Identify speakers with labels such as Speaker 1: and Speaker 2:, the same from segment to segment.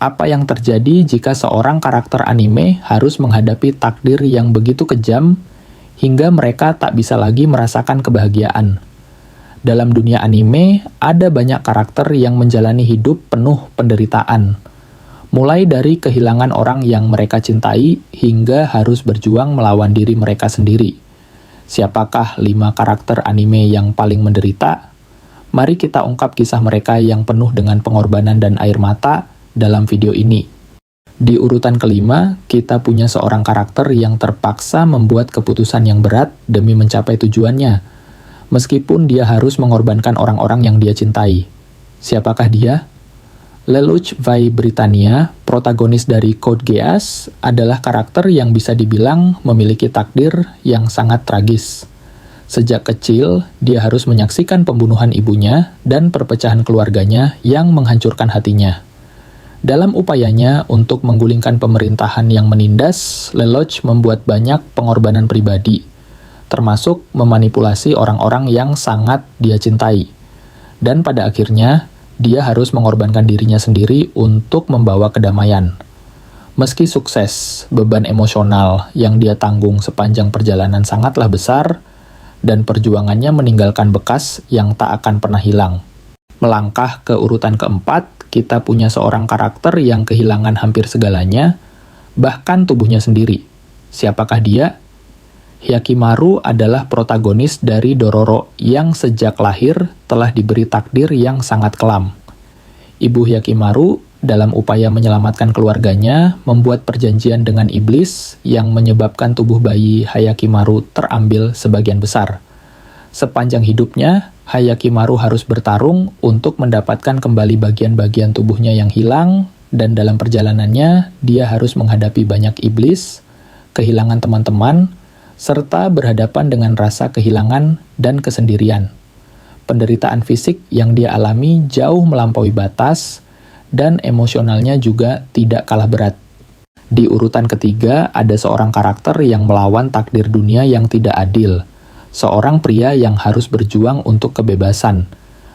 Speaker 1: Apa yang terjadi jika seorang karakter anime harus menghadapi takdir yang begitu kejam hingga mereka tak bisa lagi merasakan kebahagiaan? Dalam dunia anime, ada banyak karakter yang menjalani hidup penuh penderitaan. Mulai dari kehilangan orang yang mereka cintai hingga harus berjuang melawan diri mereka sendiri. Siapakah 5 karakter anime yang paling menderita? Mari kita ungkap kisah mereka yang penuh dengan pengorbanan dan air mata dalam video ini. Di urutan kelima, kita punya seorang karakter yang terpaksa membuat keputusan yang berat demi mencapai tujuannya, meskipun dia harus mengorbankan orang-orang yang dia cintai. Siapakah dia? Lelouch Vai Britannia, protagonis dari Code Geass, adalah karakter yang bisa dibilang memiliki takdir yang sangat tragis. Sejak kecil, dia harus menyaksikan pembunuhan ibunya dan perpecahan keluarganya yang menghancurkan hatinya. Dalam upayanya untuk menggulingkan pemerintahan yang menindas, Lelouch membuat banyak pengorbanan pribadi, termasuk memanipulasi orang-orang yang sangat dia cintai. Dan pada akhirnya, dia harus mengorbankan dirinya sendiri untuk membawa kedamaian. Meski sukses, beban emosional yang dia tanggung sepanjang perjalanan sangatlah besar, dan perjuangannya meninggalkan bekas yang tak akan pernah hilang. Melangkah ke urutan keempat, kita punya seorang karakter yang kehilangan hampir segalanya, bahkan tubuhnya sendiri. Siapakah dia? Hyakimaru adalah protagonis dari Dororo yang sejak lahir telah diberi takdir yang sangat kelam. Ibu Hyakimaru, dalam upaya menyelamatkan keluarganya, membuat perjanjian dengan iblis yang menyebabkan tubuh bayi Hyakimaru terambil sebagian besar. Sepanjang hidupnya, Hyakimaru harus bertarung untuk mendapatkan kembali bagian-bagian tubuhnya yang hilang, dan dalam perjalanannya, dia harus menghadapi banyak iblis, kehilangan teman-teman, serta berhadapan dengan rasa kehilangan dan kesendirian. Penderitaan fisik yang dia alami jauh melampaui batas, dan emosionalnya juga tidak kalah berat. Di urutan ketiga, ada seorang karakter yang melawan takdir dunia yang tidak adil. Seorang pria yang harus berjuang untuk kebebasan,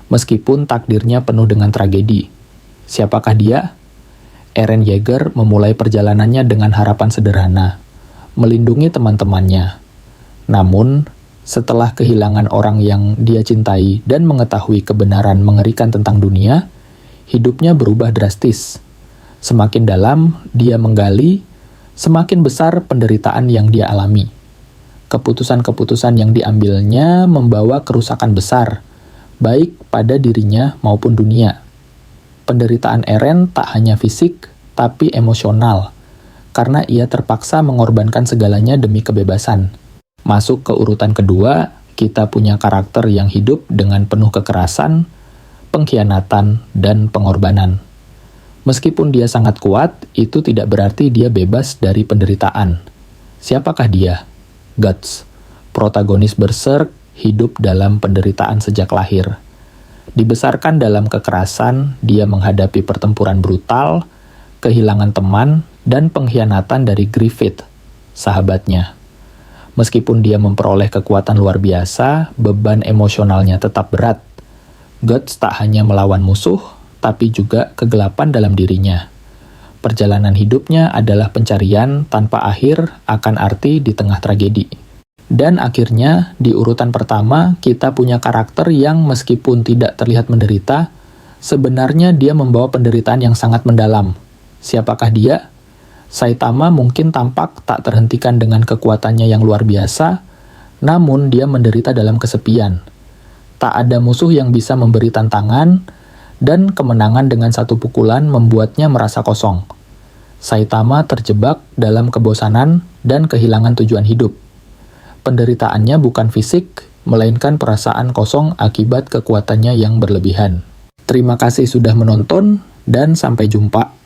Speaker 1: meskipun takdirnya penuh dengan tragedi. Siapakah dia? Eren Yeager memulai perjalanannya dengan harapan sederhana, melindungi teman-temannya. Namun, setelah kehilangan orang yang dia cintai dan mengetahui kebenaran mengerikan tentang dunia, hidupnya berubah drastis. Semakin dalam dia menggali, semakin besar penderitaan yang dia alami. Keputusan-keputusan yang diambilnya membawa kerusakan besar, baik pada dirinya maupun dunia. Penderitaan Eren tak hanya fisik, tapi emosional, karena ia terpaksa mengorbankan segalanya demi kebebasan. Masuk ke urutan kedua, kita punya karakter yang hidup dengan penuh kekerasan, pengkhianatan, dan pengorbanan. Meskipun dia sangat kuat, itu tidak berarti dia bebas dari penderitaan. Siapakah dia? Guts, protagonis Berserk, hidup dalam penderitaan sejak lahir. Dibesarkan dalam kekerasan, dia menghadapi pertempuran brutal, kehilangan teman, dan pengkhianatan dari Griffith, sahabatnya. Meskipun dia memperoleh kekuatan luar biasa, beban emosionalnya tetap berat. Guts tak hanya melawan musuh, tapi juga kegelapan dalam dirinya. Perjalanan hidupnya adalah pencarian tanpa akhir akan arti di tengah tragedi. Dan akhirnya, di urutan pertama, kita punya karakter yang meskipun tidak terlihat menderita, sebenarnya dia membawa penderitaan yang sangat mendalam. Siapakah dia? Saitama mungkin tampak tak terhentikan dengan kekuatannya yang luar biasa, namun dia menderita dalam kesepian. Tak ada musuh yang bisa memberi tantangan, dan kemenangan dengan satu pukulan membuatnya merasa kosong. Saitama terjebak dalam kebosanan dan kehilangan tujuan hidup. Penderitaannya bukan fisik, melainkan perasaan kosong akibat kekuatannya yang berlebihan. Terima kasih sudah menonton, dan sampai jumpa.